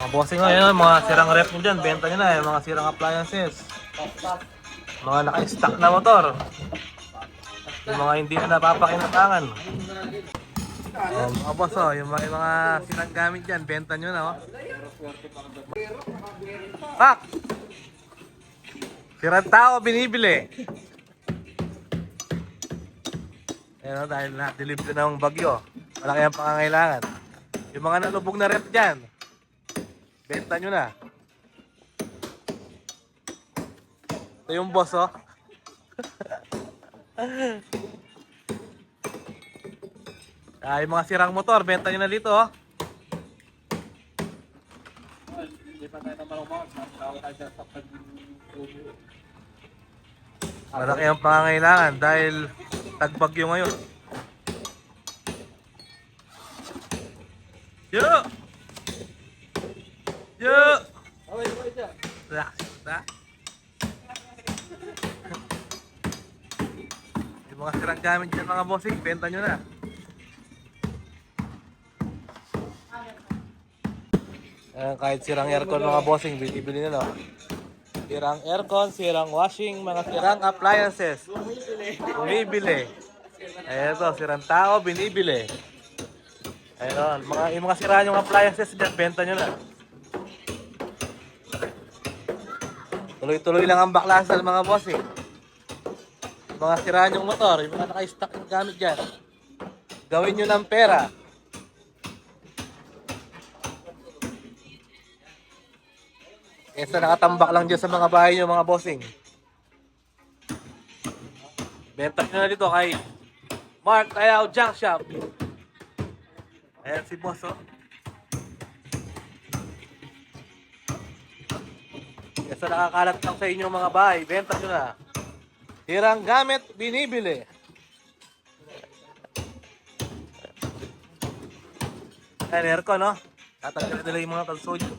Mga bossing nga, yun, mga sirang rep nyo dyan, benta nyo na, yung mga sirang appliances. Mga naka-stock na motor. Yung mga hindi na napapakinabangan. Mga boss, oh, yung mga sirang gamit dyan, benta nyo na, oh. Pak! Sirang tao, binibili. Ayun, dahil na-deliver na ng bagyo. Malaki ang pangangailangan. Yung mga nalubog na rep dyan, benta nyo na. Ito yung boss, oh. Yung mga sirang motor, benta nyo na dito, oh. Malaki ang pangangailangan dahil tagbagyo ngayon. Yo! Yo! Yung mga sirang gamit dyan mga bossing, benta nyo na. Kahit sirang aircon mga bossing, bibili nila. Sirang aircon, sirang washing, mga sirang appliances. Bumibili. Ayan to, sirang tao, binibili. Ayun, yung mga siraan yung appliances dyan, benta nyo na. Tuloy-tuloy lang ang baklasan mga bossing. Yung mga siraan yung motor, yung mga naka-stock yung gamit dyan. Gawin nyo ng pera. Kesa nakatambak lang dyan sa mga bahay nyo mga bossing. Benta nyo na dito kay Mark Ayaw Junk Shop. Ayan si boss, oh. Kesa nakakalat lang sa inyong mga bahay, benta nyo na. Hirang gamit, binibili. Ayan, aircon, no? Tatanggalin nila yung mga kalsodyo.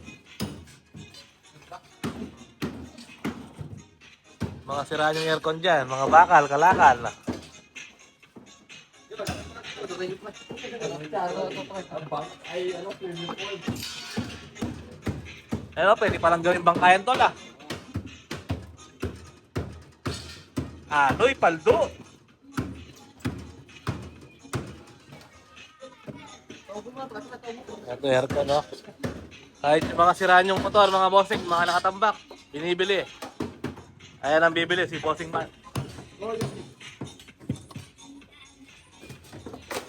Mga siraan yung aircon dyan, mga bakal, kalakal. Ano, pwede palang gawin bangkayan to lah. Aloy, paldo. Ito aircon, no? Kahit yung mga siraan yung motor, mga bossing, mga nakatambak, binibili. Ayan ang bibili, si Bossing Man.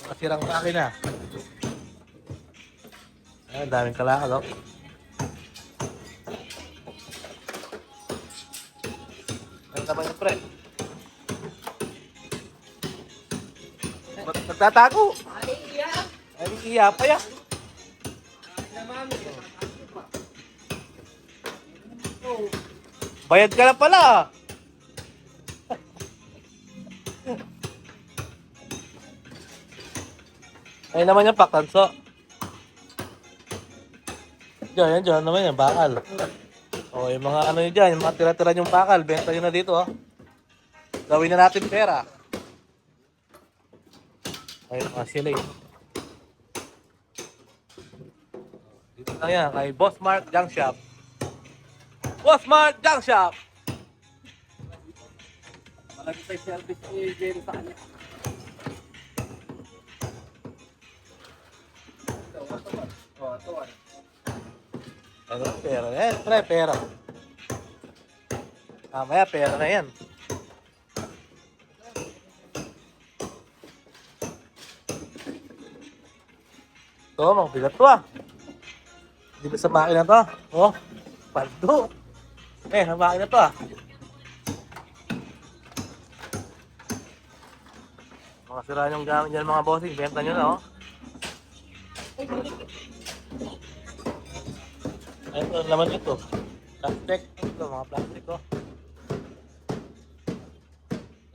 Mga sirang makina. Ayan, daming kalakal, oh. Ayan naman yung pre. Nagtatago. Ay, iya pa yan. Bayad ka na pala. Ayun naman yung paktanso. Diyan naman yung bakal. O, yung mga ano yun dyan, yung mga tira-tira yung bakal, benta yun na dito, oh. Gawin na natin pera. Ayun, mga sila eh. Dito lang yan, kay Boss Mark Junk Shop. Boss Mark Junk Shop! Malagi tayo service ni Jerry sa kanya. Ano, pera na yan. Pre, pera. Mamaya, pera na yan. Ito, magbigat to, ah. Hindi ba sa makina to? Oh, paldo. Sa makina to, ah. Mga siraan yung gamit dyan mga bossing, benta nyo na, oh. Ito, laman ito. Plastic. Ito, mga plastic, oh.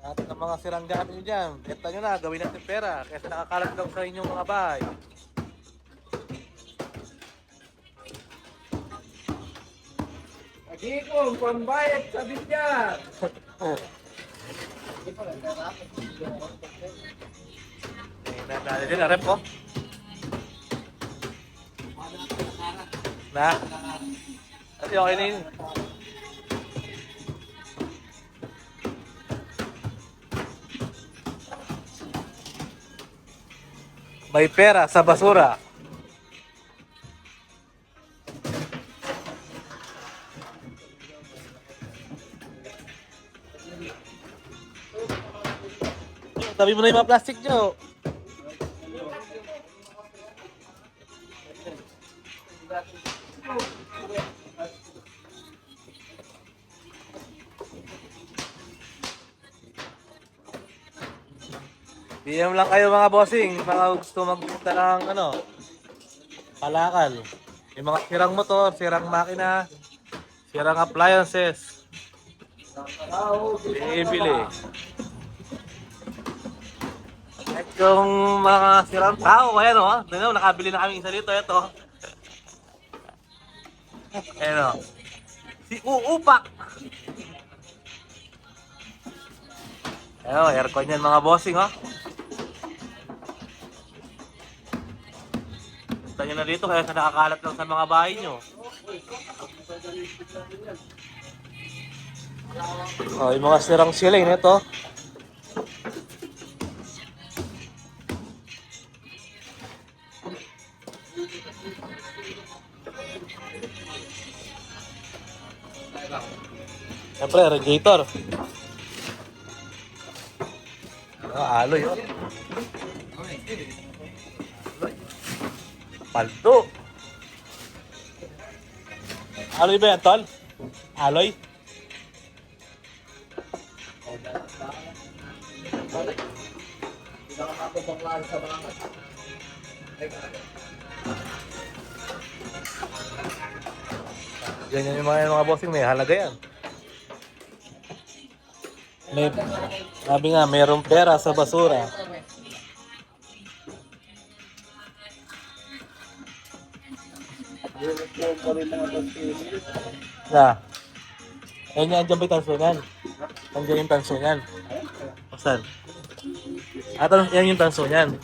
Lahat ng mga sirang gamit nyo dyan, benta nyo na, gawin natin pera. Kasi nakakalat lang sa inyong mga bahay. Lagi kong pambayad sa bidyat. Nadali din, arep ko. Na? Kasi okay na yun. May pera sa basura. Tabi mo na yung mga plastic nyo. PM lang kayo mga bossing, mga gusto magpunta ng Kalakal. Yung mga sirang motor, sirang makina, sirang appliances. Bili. At yung mga sirang tao, ayan o. Nakabili na kami isa dito, ito. Ayan o. Si Uupak. Ayan o, aircon yan mga bossing o. Punta nyo na dito kaya sa nakakalat lang sa mga bahay nyo. Oh, yung mga sirang ceiling nito. Siyempre, radiator. Aloy, oh. Paldo. Aloy ba yan, tol? Aloy? Ganyan yung mga bossing, may halaga yan. May, sabi nga, mayroong pera sa basura. Na. Ayun yan, dyan ba yung tansunan? Nandiyan yung tansunan. Saan? Yan yung tansunan.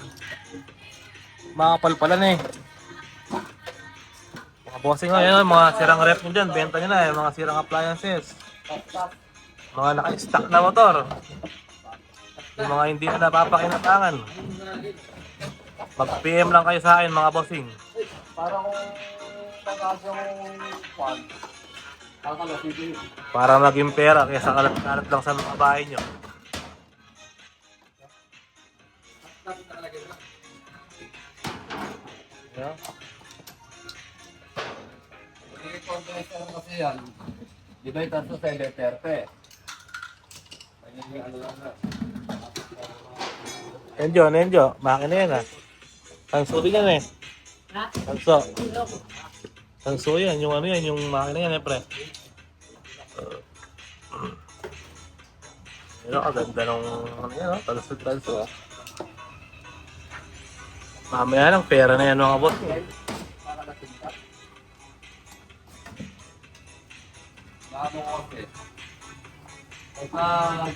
Makapal pala na eh. Mga bossing nga, yan, mga sirang rep nyo dyan, benta nyo na, yung mga sirang appliances. Mga naka-stack na motor. Yung mga hindi na napapakinatangan. Mag-PM lang kayo sa akin mga bossing. Para maging pera kaysa kalat-kalat lang sa mga bahay nyo. Yeah. Kasi yan, di ba yung tanso sa Duterte? Enjo, makina yan ah. Tanso din yan eh. Tanso. Tanso yan, yung yung makina yan eh pre. Pero kaganda nung tanso. Mamaya lang, pera na yan mga boss.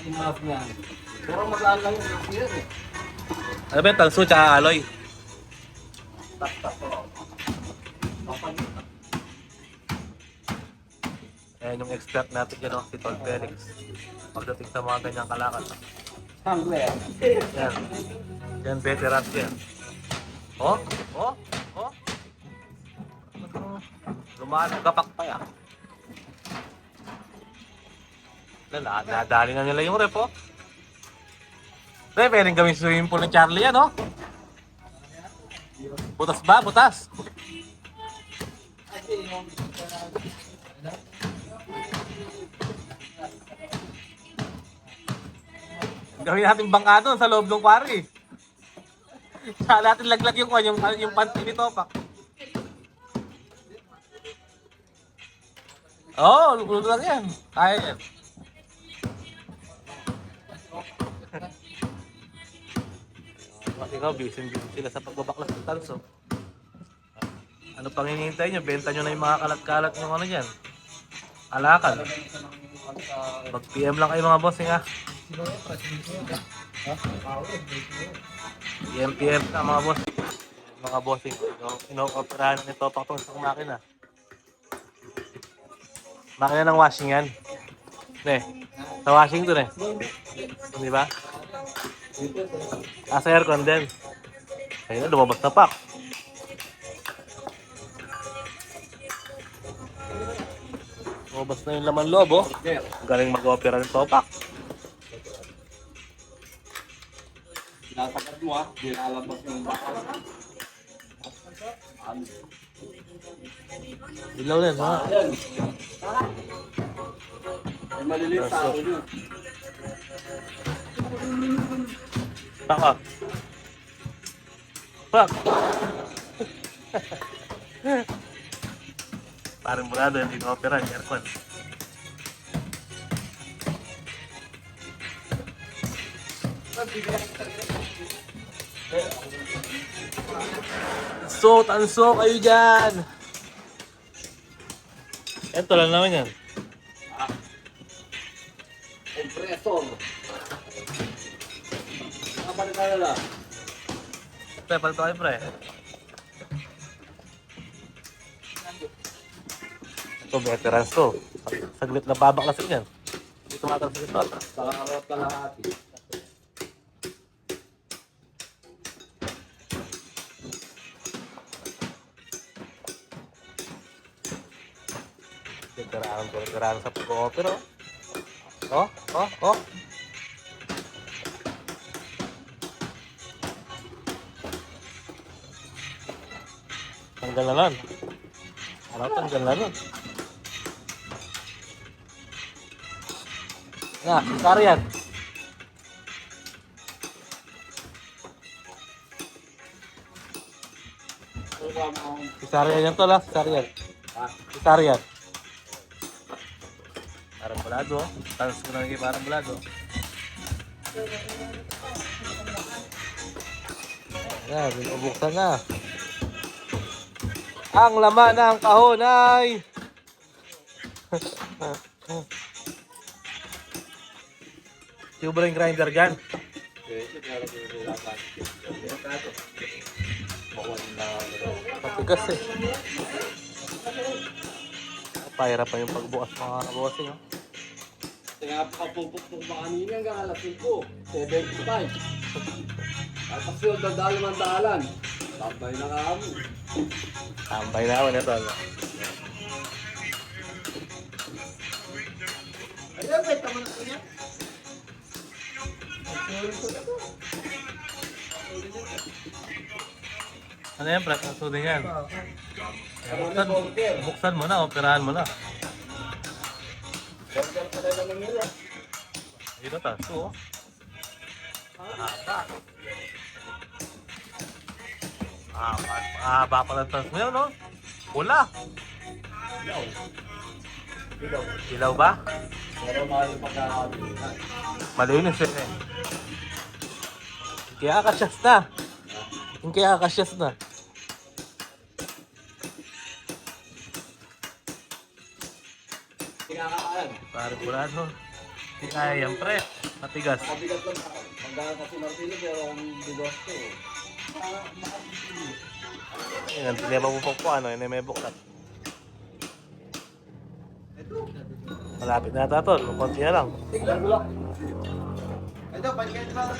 Ginas niya. Pero mag-aan lang yung year eh. Ano ba yung tanso tsaka aloy? Ayan yung expert natin dyan, si Tol Felix. Pagdating sa mga ganyang kalakal. Hangler. Yan. Yan, veterans yan. Oh. Lumaan ang gapak pa yan. Nadali na nila yung rep, oh. Pre, pwedeng gawin swimming pool ng Charlie yan, oh. Butas ba? Butas. Gawin natin bangka doon sa loob ng quarry. Saka natin laglag yung panty nito, pa. Oo, lulo lang yan. Kaya yan. Kasi ikaw, busy sila sa pagbabaklas ng tanso. Ano pang hinihintay nyo? Benta nyo na yung mga kalat-kalat yung ano dyan. Alakal. Mag-PM lang kayo mga bossing ha. PM na mga boss. Mga bossing. Ino-operahan nito patong sa makina. Makina ng washing yan. Ne, sa washing to eh. Di ba? Sa aircon din. Ayun na, lumabas na pak. Lumabas na yung laman loob, oh. Galing mag-opera ng topak. Sinasagad mo ha, di lalabas yung bakal. Ilaw din, ha? Ayan. May maliliit sa ako yun. Taka. Pak! Parang murado, hindi ko opera yung aircon. Tanso kayo dyan! Ito lang naman yan. Compressor. Nakabalik ka na lang. Pre, palito kayo pre. Ito, veterans to. Saglit na babaklasin yan. Hindi tumatal sa gitna. Sa harap ka lahat. Veterano sa pag-opera. Oh, oh, oh. Tanggal na lang. Ano, tanggal na lang. Nah, sarian. Sarian yan to lah, sarian. Sarian. Parang bulado. Talas ko na lagi parang bulado. Ayan, binubuksan na. Ang laman ng kahon ay tubo rin grinder dyan. Patigas eh. Pahirapan yung pagbukas mga bossing. Kaya kapupukpuk ba kanina hanggang alas 5. 75. Tapos yun, dadalo ng dalan. Tambay na kami. Tambay na ako nito. Ayun, wait, tama na niya. Ano yan, pre? Ang sudin yan. Buksan mo na, operahan mo na. Dito taso. Mahaba pala ang taso mo yun, no? Pula. Ilaw ba? Pero mahal yung pagkakali. Malinis eh. Kaya kasyas na. Kaya kasyas na. Kinakakaan. Parang burado. Hindi kaya yan, pre. Matigas. Makabigat lang ako. Magkaka kasi Martino pero ang bigas ko. Yan, hindi pa po ano, yun ay may buklat. Malapit na ata to, konti na lang. Tignan mo lang. Ito, panikit ba?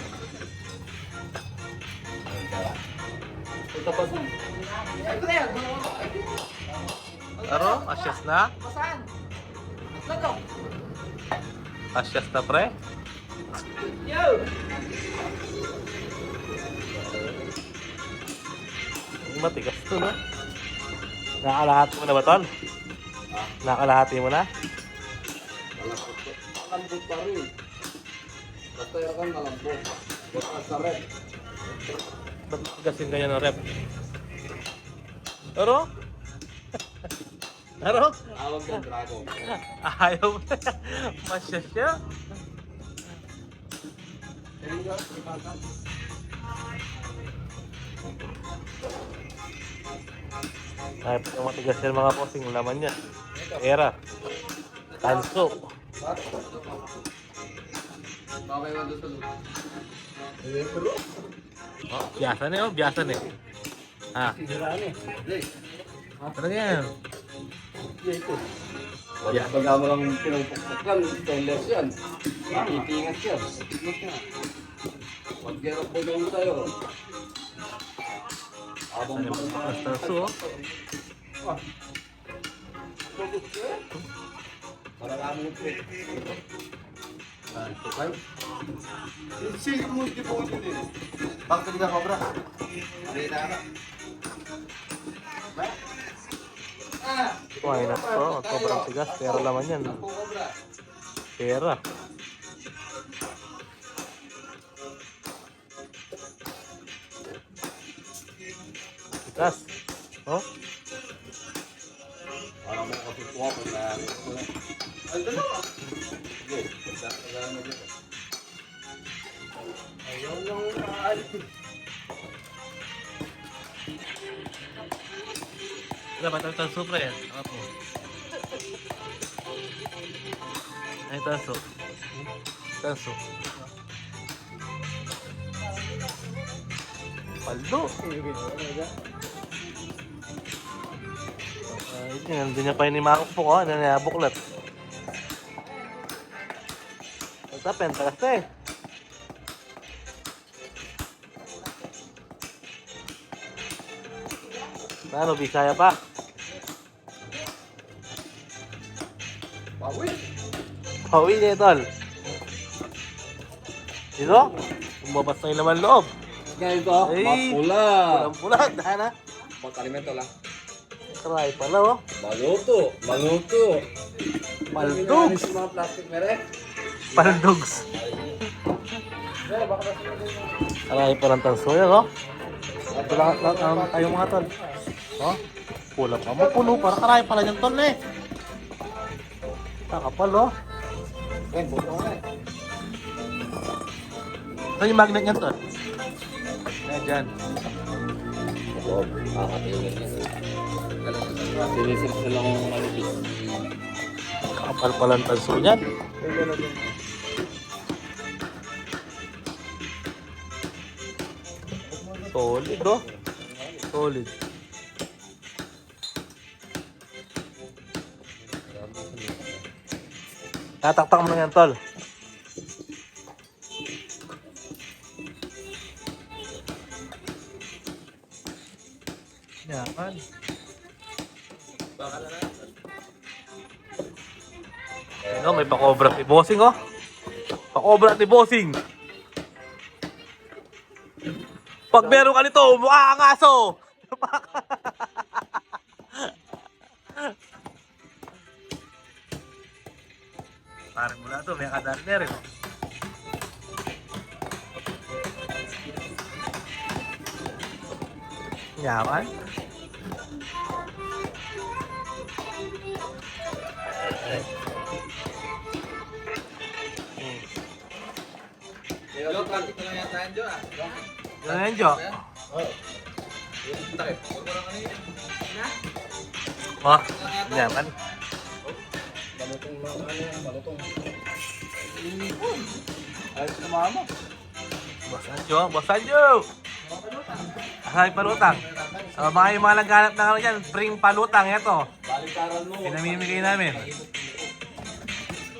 Ito pa din. Pero, asyas na. Asyas na, pre. Matigas to, no? Nakakalahati mo na ba, Tol? Nakakalahati mo na? Malambot pa rin. Basta yung kan malambot. Basta sa red. Ba't tigasin kanya ng rep? Pero? Pero? Tawag ng dragon. Ayaw mo na. Masya siya. Ay, pag matigas yan mga bossing, laman niya. Era. Tanso. Bakay mo doon sa loob. Oh, biasa na yun, biasa na. Ha? Siniraan eh. Ano yan? Yeah. Pag mo lang pinupukpuk lang, stainless yan. Itingas yan. Pag gerap mo lang sa'yo. Abang Ano yung tanso, oh. para lang mo ito. Silip mo yung deposit din. Bakit hindi ka cobra? Marita ka. Why not to? Sobrang tigas. Pera laman yan. Pera. Tigas. Oh? Para mo kasi tuwa kung namin ko lang. Ay, dalawa. Sige, pagkakalaan mo dito. Ayaw lang maalit. Wala ba tayo tanso, pre? Apo. Ay, tanso. Tanso. Paldo. Hindi niya pa inimakok po ko. Hindi niya buklat. Tapen, tagas na eh. Ano, Bisaya pa? Bawi. Pawi niya, tol. Dito? Umabas na yung laman loob. Ganito, Ay, mapula. Pulang-pula, dahan ha. Pagkalimento lang. Karay pala, oh. Maluto. Maluto. Paldogs. Sa mga plastic mere. Paldogs. Karay palang tanso yan, oh. Ito lang tayo mga tol. Oh, pulang pa mo. Puno, para karay pala niyang tol eh. Kakapal, oh. Yan, buto nga eh. Saan yung magnet niyan, tol? Ayan, dyan. Oo, kakatingin yan. Sinisip na lang ang malipis. Kakapal palang tanso niyan. Solid, oh. Solid. Tataktak mo na yan, tol. Yaman. Ano, may pakobra si Bossing, oh. Pakobra ni Bossing. Pag meron ka nito, mukha kang aso. Parang mula to, may kadaan na rin. Yaman. Yo, plastic na lang yata yan, Jo. Ano yan, Jo? Takip. Huwag mo lang kanina. Oh, yaman. Malutong lang ano yan, malutong. Ayos na mama. Boss Anjo, Boss Anjo! Ay, palutang. Mga yung mga naghanap na ano dyan, spring palutang, ito. Balikaran mo. Pinamimigay namin.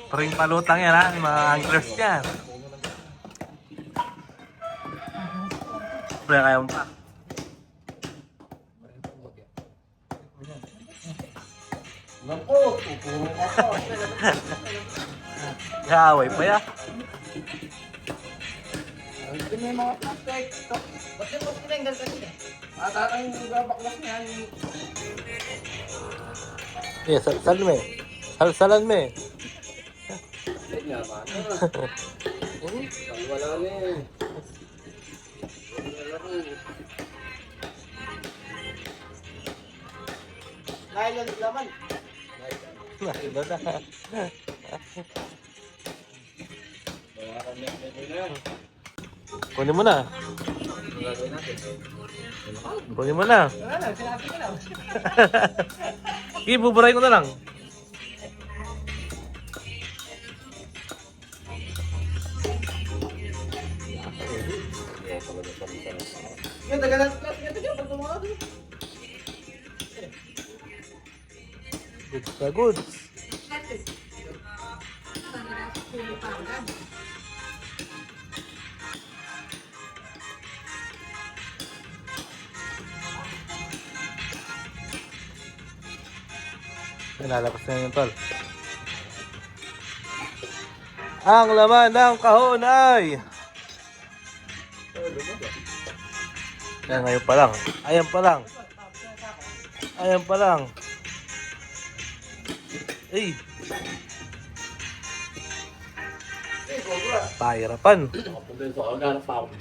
Spring palutang yan ha, yung mga anglers dyan. Pre, kaya mo pa. Naku, tuturo ka pa. Gaway pa ya. Ito may mga plastic. Ba't yung mas pinenggal ka nila? Matatang yung babaklas niya. Yeah, sal me. Salsalan me. Ay, yaman. Wala na eh. Nylon laman. Iba na. Kunin mo na. Kunin mo na. Wala na, sinabi ko na. Ibuburay ko na lang. Yung tagalan plastic ito dyan, pag tumakas. Goods na goods. Nalalakas na yun, tol. Ang laman ng kahon ay... Yan, ngayon pa lang. Ayan pa lang. Ayan pa lang. Ay! Pahirapan. Ako din sa organ pa ako.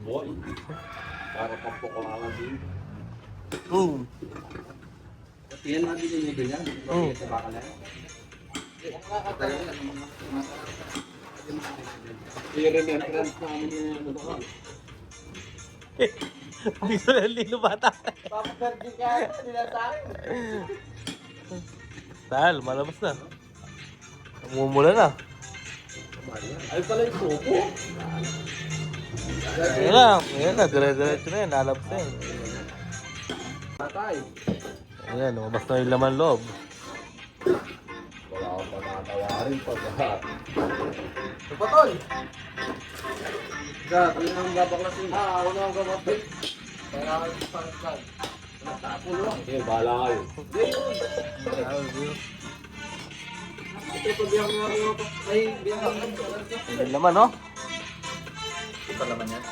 Boy. Para pampukulangan din. Boom. Yan natin yung nito niyan. Oh. Sa bakal na yan. I-remembrance namin yung ano ba? Dito na lilo bata. Papaperdi ka, nila sa akin. Tal, malabas na. Umumula na. Ay pala yung suko. Ayan na, dire-diretso na yan, lalabas na yan. Patay. Ayan, lumabas na yung laman loob. Wala akong patatawarin pag lahat. Ito pa, tol. Kaya ang babaklasin. Ako na ang gamatid. Kaya pangkat. Natapon lang. Eh, bahala kayo. Ito pa biyang mga ay biyang Yung laman, no? ito naman yan.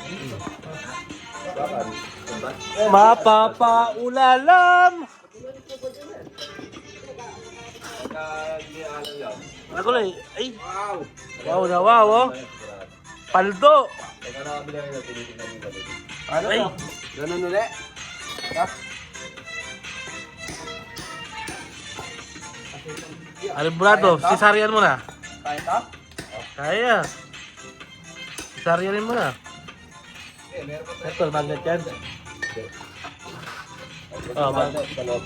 Mapapaulalam! Ako na eh. Ay! Wow! Wow na wow, oh! Paldo! Teka na kami lang yung tinitingnan yung galit. Ay! Ganun ulit. Alibrado, sisarian mo na. Kaya ito? Kaya. Sisarianin mo na. Eh, meron pa Ito, magnet yan. Oh, magnet. Sa loob.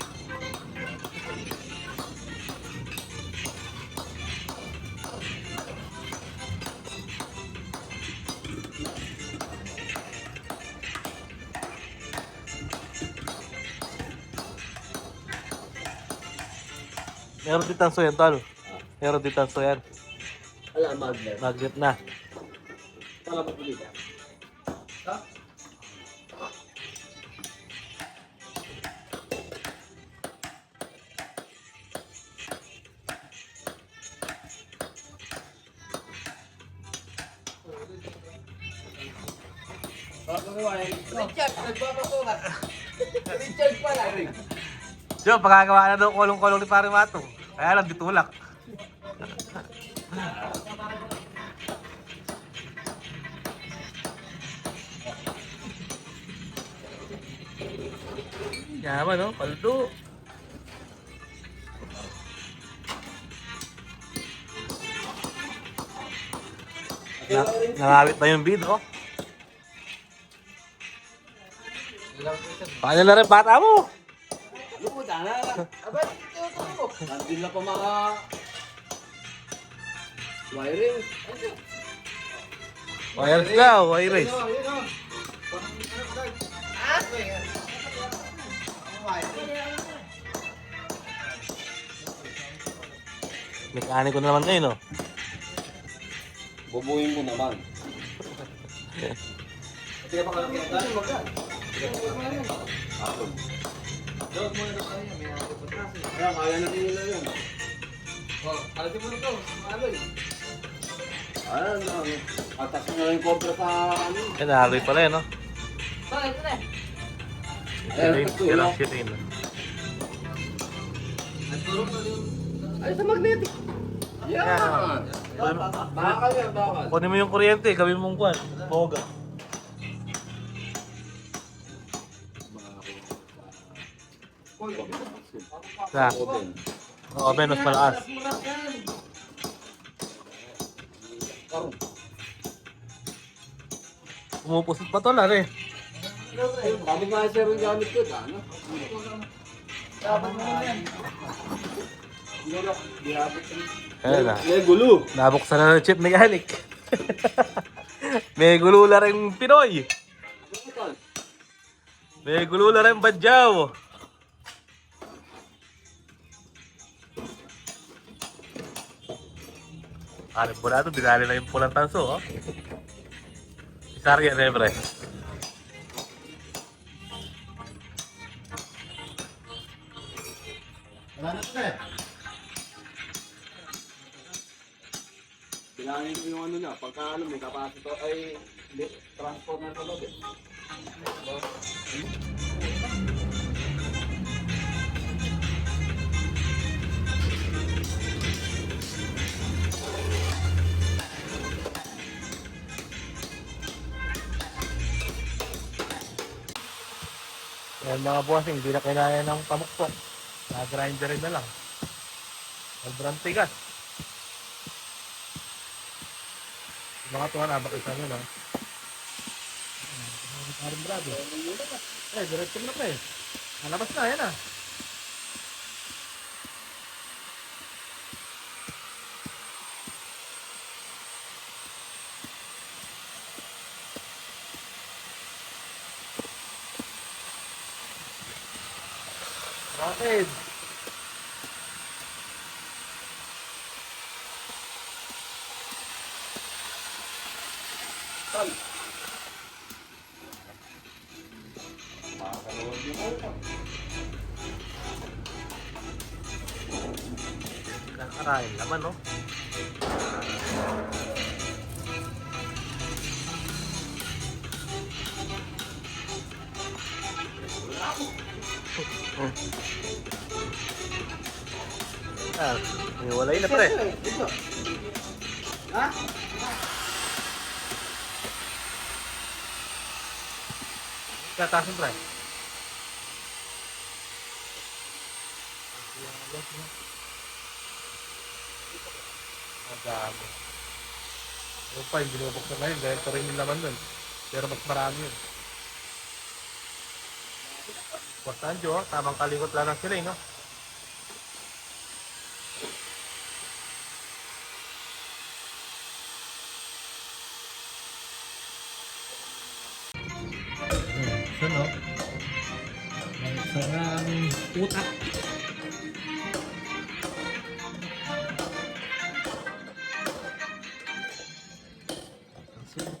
Meron din tanso yan, tol. Meron din tanso yan. Wala, magnet. Magnet na. Wala ba ulit? Richard, nagpapasukat. Richard pala. Yo, pagkagawa na daw kulong-kulong ni Pare Matong. Kaya lang, ditulak. Yaman, no? Paldo. Nangawit na yung bid, oh. Paano na rin bata mo? Ano po, dana? Aba, ito mo. Nandun na pa mga wiring. Wires daw, wires. Mekaniko na naman ngayon, no? Bubuhin mo naman. Sige pa kalang kita. Doon mo na tayo. May ako patrasin. Kaya kaya na nila yun. Oh, alagay mo na to. Aloy. Ano, atas na yung kontra sa ano. Yan, naaroy pala yun, no? Bakit ito na? Sirang sirin. Nagtulong na yung... Ay, sa magnetic. Yan! Bakal yan, bakal. Kunin mo yung kuryente, gawin mong kwan. Boga. Sa, Open. open, mas malakas. Pumupusit pa to lang eh. Kami nga sir yung gamit ko, ano? Dapat mo na yan. Ayan na. May gulo. Nabuksan na ng chip mechanic. May gulula rin Pinoy. May gulula rin Badyaw. Arbolado, dinali na yung pulang tanso, oh. Isari yan, pre. Wala na ito eh. Bilangin ko yung ano niya, pagka ano, may kapasito ay transport na ito loob eh. Yan mga bossing, hindi na kailangan ng pamukpok. Na-grinder na lang. Sobrang tigas. Yung mga tuwa na, bakit saan yun, ha? Parang brado. Diretso mo na pa eh. Nalabas na, yan ah. Bakit? Tal. Makakalawag yung utak. Nakakain naman, no? Walay na, pre. Ha? Katasin, pre. Madami. Ano pa, yung binubuksan na yun. Dahil ito rin yung laman nun. Pero mas marami yun. Bastahan, Jo. Tamang kalikot lang ng siling, no? Ito, no? Sarang utak.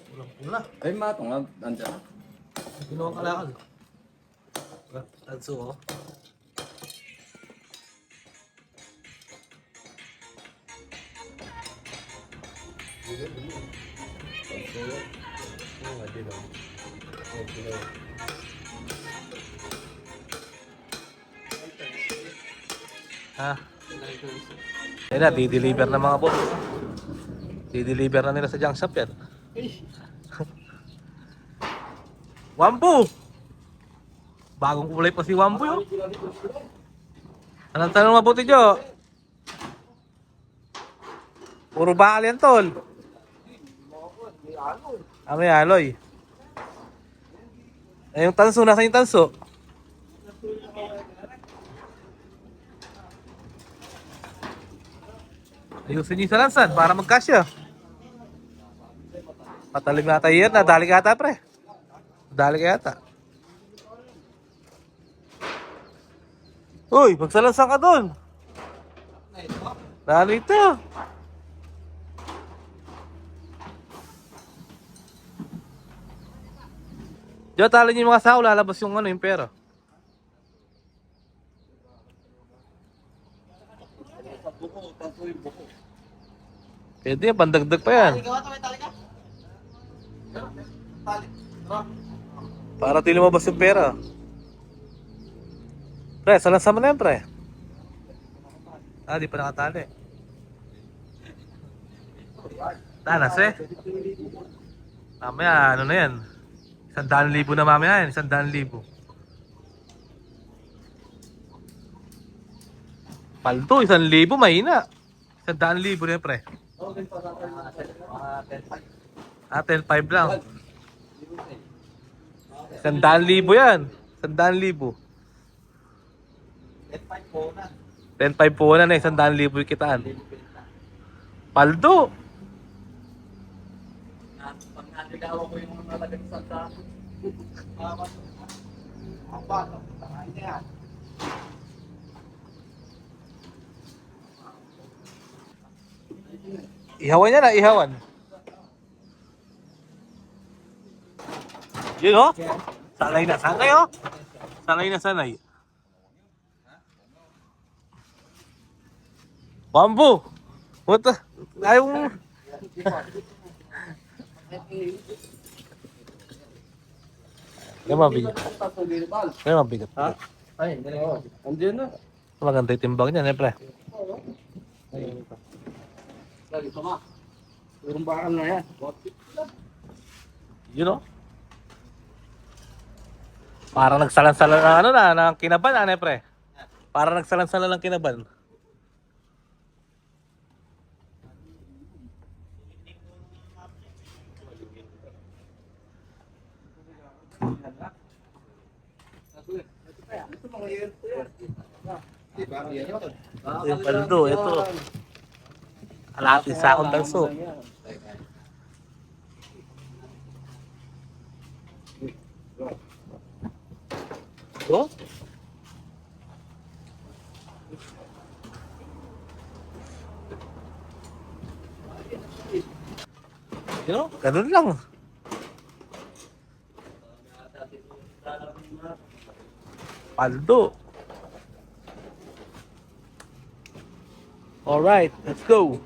Pulang-pula. Ay, matong, nandiyan. Ginawa kalakal. Tanso, oh. Oh, hindi na. Ha? Ayun na, di-deliver na mga boss. Di-deliver na nila sa junk shop yan. Wampu! Bagong kulay pa si Wampu yun. Anong tanong mabuti, Jo? Puro bakal yan, tol. May aloy. Eh, yung tanso, nasa yung tanso? Ayusin niyo sa lansan para magkasya. Patalim na tayo yan. Nadali ka ata, pre. Nadali ka yata. Uy, magsalansan ka doon. Dali ito. Diyo, talo niyo yung mga sao. Lalabas yung ano, yung pera. Pwede yan, pandagdag pa yan. Para di lumabas yung pera. Pre, salansan mo na yan, pre. Di pa nakatali. Tanas eh. Mamaya, ano na yan? 100,000 na mamaya yan, 100,000. Paldo, 1,000, mahina. 100,000 na yan, pre. 10,500 lang. 100,000 yan. 100,000. 10,500 po na 100,000 yung kitaan. Paldo. Pag naligaw ko yung mga lagay sa dako. Ang bata, tangay na yan. Ihawan niya na, ihawan. Yun oh. Sanay na, sanay oh. Sanay na, sanay. Bambu! What the? Ayaw mo. Kaya mabigat. Kaya mabigat. Ha? Ay, andiyan na. Maganda yung timbang niya, siyempre. Dali, tama. Purong bakal na yan. You know? Parang nagsalan-salan ng ano na, ng kinaban, pre. Parang nagsalan-salan ng kinaban. Ito yung paldo, ito. Kalahati sa akong dalso. Oh? You know, ganun lang. Paldo. Alright, let's go.